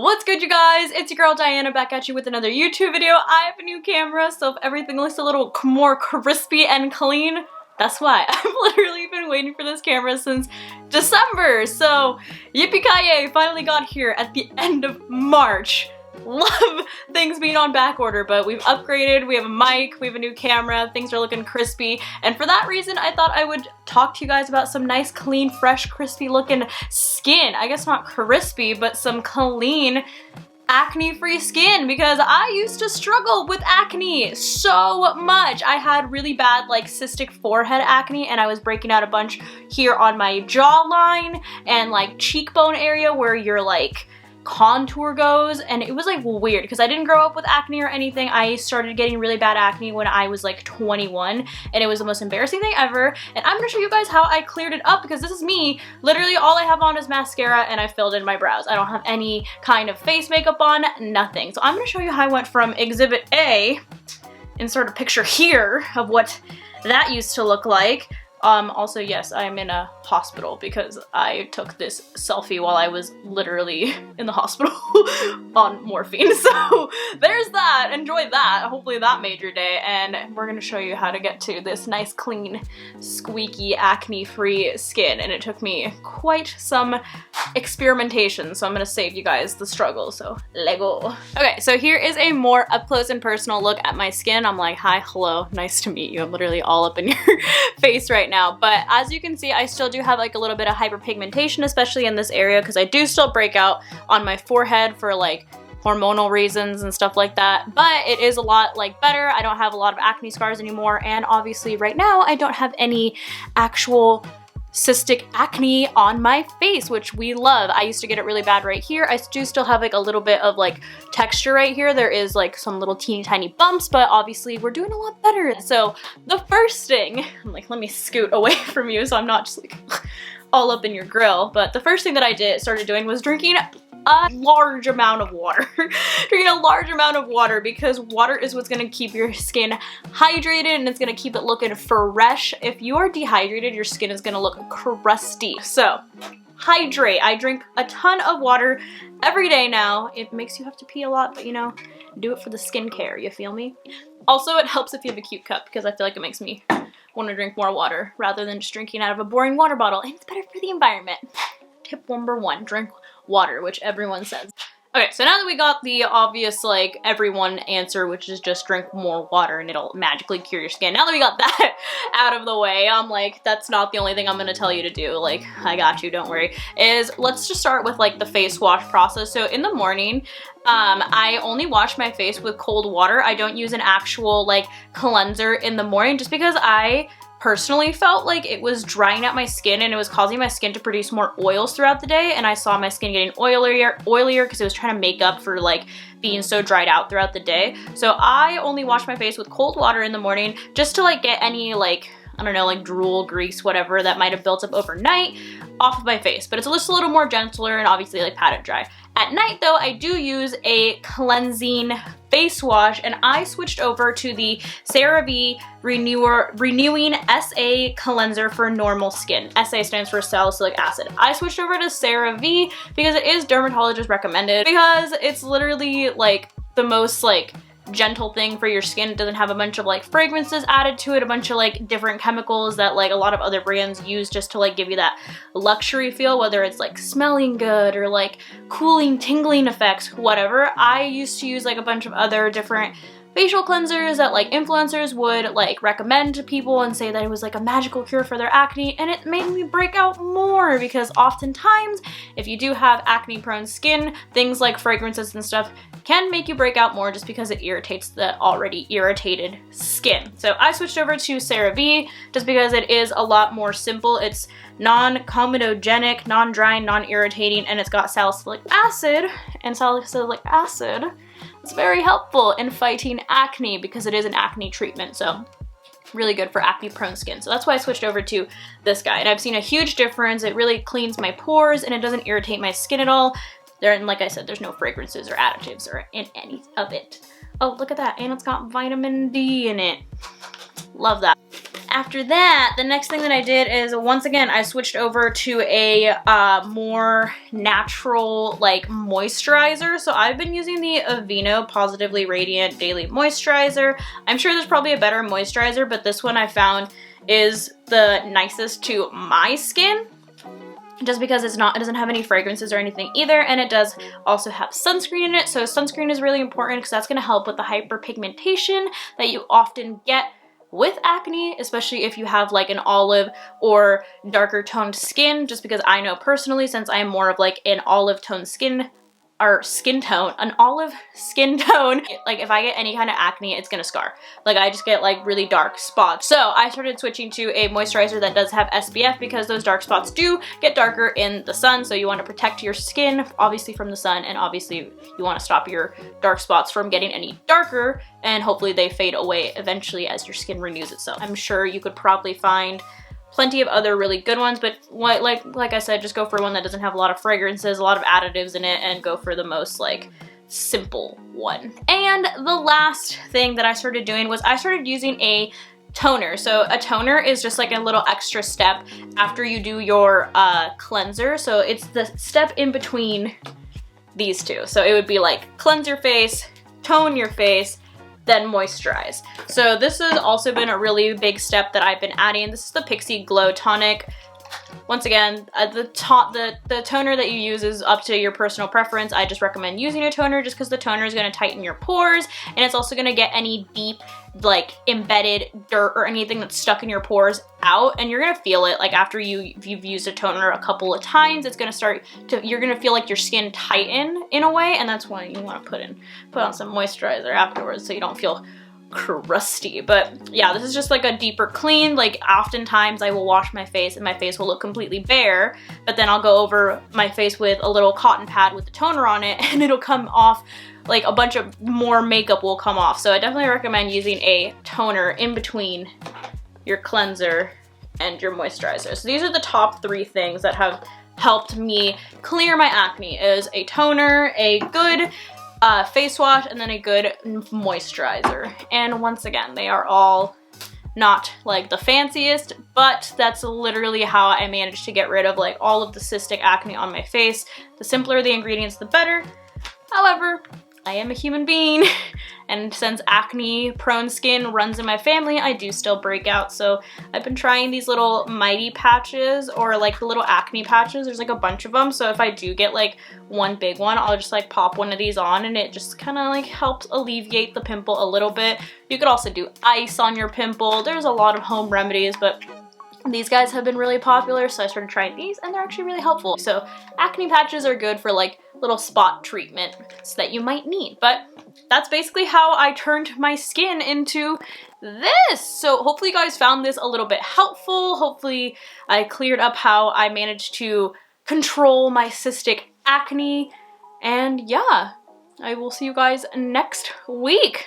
What's good, you guys? It's your girl Diana back at you with another YouTube video. I have a new camera, so if everything looks a little more crispy and clean, that's why. I've literally been waiting for this camera since December, so yippee-ki-yay, finally got here at the end of March. Love things being on back order, but we've upgraded, we have a mic, we have a new camera, things are looking crispy, and for that reason I thought I would talk to you guys about some nice, clean, fresh, crispy looking skin. I guess not crispy, but some clean, acne-free skin, because I used to struggle with acne so much. I had really bad like cystic forehead acne, and I was breaking out a bunch here on my jawline and like cheekbone area where your like contour goes, and it was like weird because I didn't grow up with acne or anything. I started getting really bad acne when I was like 21, and it was the most embarrassing thing ever, and I'm gonna show you guys how I cleared it up, because this is me. Literally all I have on is mascara and I filled in my brows. I don't have any kind of face makeup on, nothing. So I'm gonna show you how I went from Exhibit A, insert a picture here of what that used to look like. Also, yes, I'm in a hospital because I took this selfie while I was literally in the hospital on morphine. So there's that. Enjoy that. Hopefully that made your day. And we're going to show you how to get to this nice, clean, squeaky, acne-free skin. And it took me quite some experimentation. So I'm going to save you guys the struggle. So Lego. Okay, so here is a more up close and personal look at my skin. I'm like, hi, hello, nice to meet you. I'm literally all up in your face right now. But as you can see, I still do have like a little bit of hyperpigmentation, especially in this area, because I do still break out on my forehead for like hormonal reasons and stuff like that. But it is a lot like better. I don't have a lot of acne scars anymore, and obviously right now I don't have any actual cystic acne on my face, which we love. I used to get it really bad right here. I do still have like a little bit of like texture right here. There is like some little teeny tiny bumps, but obviously we're doing a lot better. So the first thing, I'm like, let me scoot away from you so I'm not just like all up in your grill. But the first thing that I started doing was drinking a large amount of water. Drinking a large amount of water, because water is what's gonna keep your skin hydrated and it's gonna keep it looking fresh. If you are dehydrated, your skin is gonna look crusty. So hydrate. I drink a ton of water every day now. It makes you have to pee a lot, but you know, do it for the skincare, you feel me? Also, it helps if you have a cute cup, because I feel like it makes me want to drink more water rather than just drinking out of a boring water bottle, and it's better for the environment. Tip number one, drink water, which everyone says. Okay, so now that we got the obvious, like, everyone answer, which is just drink more water and it'll magically cure your skin. Now that we got that out of the way, I'm like, that's not the only thing I'm gonna tell you to do. Like, I got you, don't worry. Let's just start with, like, the face wash process. So in the morning, I only wash my face with cold water. I don't use an actual, like, cleanser in the morning, just because I personally felt like it was drying out my skin and it was causing my skin to produce more oils throughout the day, and I saw my skin getting oilier because it was trying to make up for like being so dried out throughout the day. So I only wash my face with cold water in the morning, just to like get any like, I don't know, like drool, grease, whatever that might have built up overnight off of my face. But it's just a little more gentler and obviously like pat it dry. At night though, I do use a cleansing face wash, and I switched over to the CeraVe Renewing SA Cleanser for normal skin. SA stands for salicylic acid. I switched over to CeraVe because it is dermatologist recommended, because it's literally like the most like gentle thing for your skin. It doesn't have a bunch of like fragrances added to it, a bunch of like different chemicals that like a lot of other brands use just to like give you that luxury feel, whether it's like smelling good or like cooling, tingling effects, whatever. I used to use like a bunch of other different facial cleansers that like influencers would like recommend to people and say that it was like a magical cure for their acne, and it made me break out more, because oftentimes if you do have acne prone skin, things like fragrances and stuff can make you break out more just because it irritates the already irritated skin. So I switched over to CeraVe just because it is a lot more simple. It's non-comedogenic, non-drying, non-irritating, and it's got salicylic acid, and salicylic acid is very helpful in fighting acne because it is an acne treatment. So really good for acne prone skin. So that's why I switched over to this guy, and I've seen a huge difference. It really cleans my pores and it doesn't irritate my skin at all. And like I said, there's no fragrances or additives or in any of it. Oh, look at that, and it's got vitamin D in it. Love that. after that, the next thing that I did is, once again, I switched over to a more natural, like, moisturizer. So I've been using the Aveeno Positively Radiant Daily Moisturizer. I'm sure there's probably a better moisturizer, but this one I found is the nicest to my skin, just because it doesn't have any fragrances or anything either, and it does also have sunscreen in it. So sunscreen is really important because that's going to help with the hyperpigmentation that you often get with acne, especially if you have like an olive or darker toned skin, just because I know personally, since I am more of like an olive toned skin, or skin tone, an olive skin tone, like if I get any kind of acne, it's gonna scar. Like I just get like really dark spots. So I started switching to a moisturizer that does have SPF, because those dark spots do get darker in the sun. So you want to protect your skin, obviously, from the sun, and obviously you want to stop your dark spots from getting any darker, and hopefully they fade away eventually as your skin renews itself. I'm sure you could probably find plenty of other really good ones, but like I said, just go for one that doesn't have a lot of fragrances, a lot of additives in it, and go for the most like simple one. And the last thing that I started doing was I started using a toner. So a toner is just like a little extra step after you do your cleanser. So it's the step in between these two. So it would be like cleanse your face, tone your face, then moisturize. So this has also been a really big step that I've been adding. This is the Pixi Glow Tonic. Once again, the toner that you use is up to your personal preference. I just recommend using a toner just because the toner is going to tighten your pores, and it's also going to get any deep, like, embedded dirt or anything that's stuck in your pores out, and you're going to feel it. Like, after you've used a toner a couple of times, it's going to start to, you're going to feel like your skin tighten in a way, and that's why you want to put on some moisturizer afterwards so you don't feel crusty. But yeah, this is just like a deeper clean. Like oftentimes I will wash my face and my face will look completely bare, but then I'll go over my face with a little cotton pad with the toner on it and it'll come off, like a bunch of more makeup will come off. So I definitely recommend using a toner in between your cleanser and your moisturizer. So these are the top 3 things that have helped me clear my acne: is a toner, a good face wash, and then a good moisturizer. And once again, they are all not like the fanciest, but that's literally how I managed to get rid of like all of the cystic acne on my face. The simpler the ingredients, the better. However, I am a human being, and since acne prone skin runs in my family, I do still break out. So I've been trying these little mighty patches, or like the little acne patches. There's like a bunch of them. So if I do get like one big one, I'll just like pop one of these on, and it just kind of like helps alleviate the pimple a little bit. You could also do ice on your pimple. There's a lot of home remedies, but these guys have been really popular, so I started trying these, and they're actually really helpful. So acne patches are good for like little spot treatments that you might need. But that's basically how I turned my skin into this. So hopefully you guys found this a little bit helpful. Hopefully I cleared up how I managed to control my cystic acne. And yeah, I will see you guys next week.